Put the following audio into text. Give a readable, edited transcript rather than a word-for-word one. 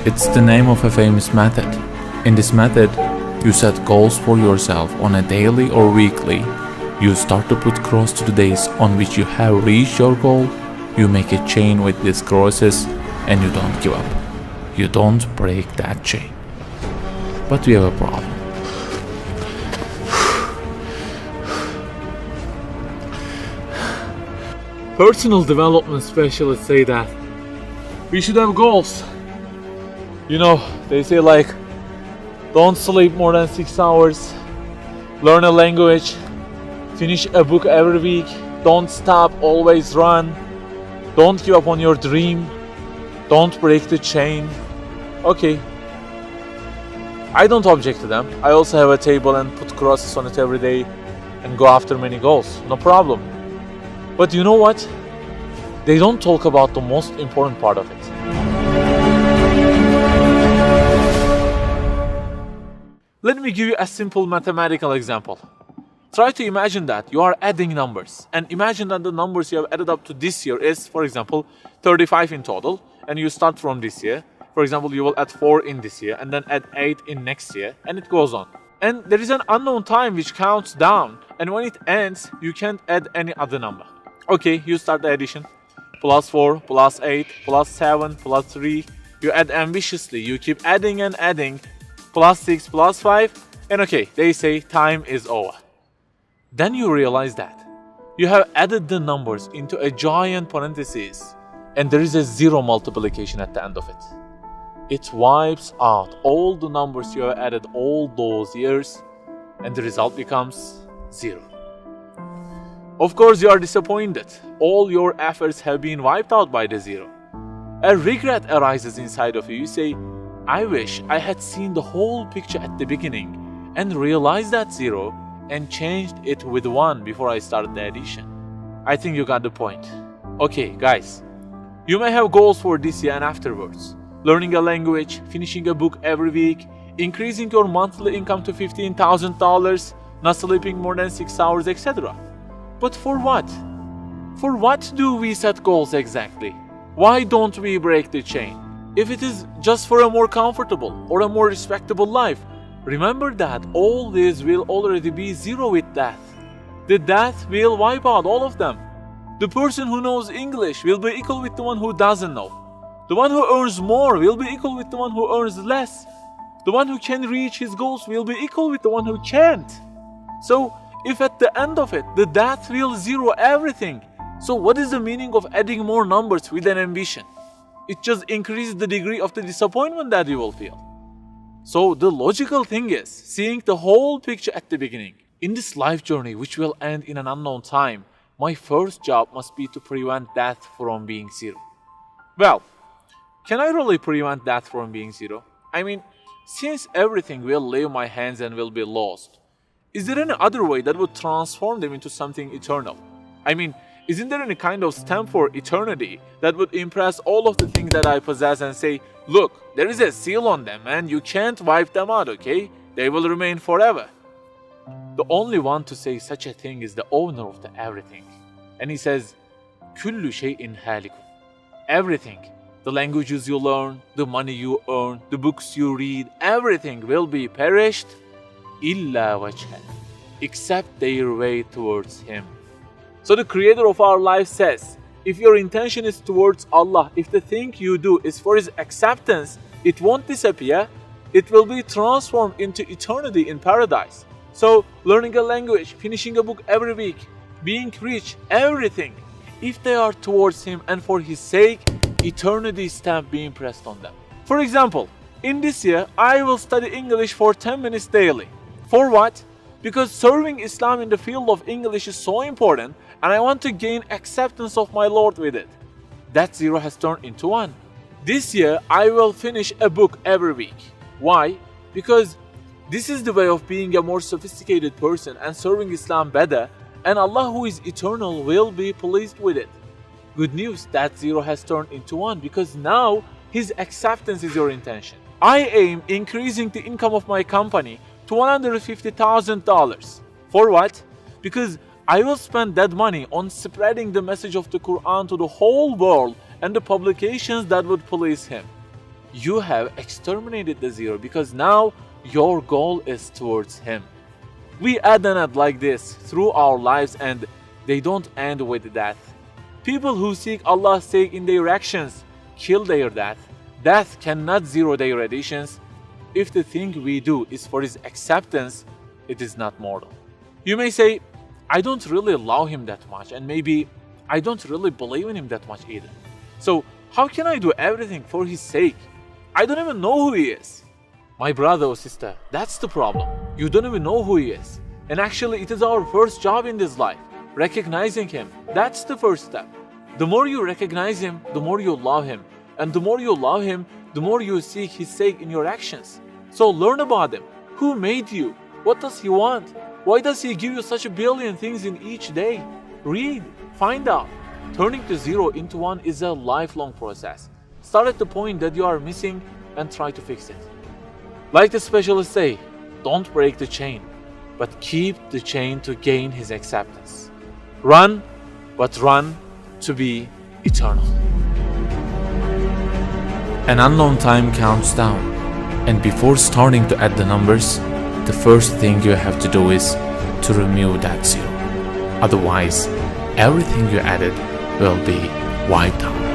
It's the name of a famous method. In this method, you set goals for yourself on a daily or weekly. You start to put cross to the days on which you have reached your goal. You make a chain with these crosses and you don't give up. You don't break that chain. But we have a problem. Personal development specialists say that we should have goals. They say don't sleep more than 6 hours, learn a language, finish a book every week, don't stop, always run, don't give up on your dream, don't break the chain. Okay, I don't object to them. I also have a table and put crosses on it every day and go after many goals, no problem. But you know what? They don't talk about the most important part of it. Let me give you a simple mathematical example. Try to imagine that you are adding numbers, and imagine that the numbers you have added up to this year is, for example, 35 in total, and you start from this year. For example, you will add 4 in this year, and then add 8 in next year, and it goes on. And there is an unknown time which counts down, and when it ends, you can't add any other number. Okay, you start the addition. Plus 4, plus 8, plus 7, plus 3. You add ambitiously, you keep adding and adding. Plus 6, plus 5, and okay, they say time is over. Then you realize that you have added the numbers into a giant parenthesis, and there is a zero multiplication at the end of it. It wipes out all the numbers you have added all those years, and the result becomes 0. Of course, you are disappointed. All your efforts have been wiped out by the 0. A regret arises inside of you. You say, I wish I had seen the whole picture at the beginning and realized that 0 and changed it with 1 before I started the addition. I think you got the point. Okay, guys, you may have goals for this year and afterwards. Learning a language, finishing a book every week, increasing your monthly income to $15,000, not sleeping more than 6 hours, etc. But for what? For what do we set goals exactly? Why don't we break the chain? If it is just for a more comfortable or a more respectable life, remember that all this will already be 0 with death. The death will wipe out all of them. The person who knows English will be equal with the one who doesn't know. The one who earns more will be equal with the one who earns less. The one who can reach his goals will be equal with the one who can't. So, if at the end of it, the death will 0 everything, so what is the meaning of adding more numbers with an ambition? It just increases the degree of the disappointment that you will feel. So the logical thing is seeing the whole picture at the beginning. In this life journey, which will end in an unknown time, my first job must be to prevent death from being 0. Well, can I really prevent death from being 0? I mean, since everything will leave my hands and will be lost, is there any other way that would transform them into something eternal? I mean, isn't there any kind of stamp for eternity that would impress all of the things that I possess and say, look, there is a seal on them and you can't wipe them out, okay? They will remain forever. The only one to say such a thing is the owner of the everything. And he says, Kullu shay'in halikun. Everything, the languages you learn, the money you earn, the books you read, everything will be perished, illa wajhan, except their way towards Him. So the creator of our life says, if your intention is towards Allah, if the thing you do is for His acceptance, it won't disappear, it will be transformed into eternity in paradise. So learning a language, finishing a book every week, being rich, everything, if they are towards Him and for His sake, eternity stamp being pressed on them. For example, in this year, I will study English for 10 minutes daily. For what? Because serving Islam in the field of English is so important and I want to gain acceptance of my Lord with it. That 0 has turned into 1. This year, I will finish a book every week. Why? Because this is the way of being a more sophisticated person and serving Islam better, and Allah who is eternal will be pleased with it. Good news, that 0 has turned into 1 because now His acceptance is your intention. I aim increasing the income of my company to $150,000. For what? Because I will spend that money on spreading the message of the Quran to the whole world and the publications that would please Him. you have exterminated the zero because now your goal is towards him. We add and add like this through our lives, and they don't end with death. People who seek Allah's sake in their actions kill their death. Death cannot zero their additions. If the thing we do is for his acceptance, it is not mortal. You may say, I don't really love him that much, and maybe I don't really believe in him that much either. So how can I do everything for his sake? I don't even know who he is. My brother or sister, that's the problem. You don't even know who he is. And actually, it is our first job in this life, recognizing him. That's the first step. The more you recognize him, the more you love him. And the more you love him, the more you seek his sake in your actions. So learn about him. Who made you? What does he want? Why does he give you such a billion things in each day? Read, find out. Turning the zero into one is a lifelong process. Start at the point that you are missing and try to fix it. Like the specialists say, don't break the chain, but keep the chain to gain his acceptance. Run, but run to be eternal. An unknown time counts down, and before starting to add the numbers, the first thing you have to do is to remove that zero. Otherwise, everything you added will be wiped out.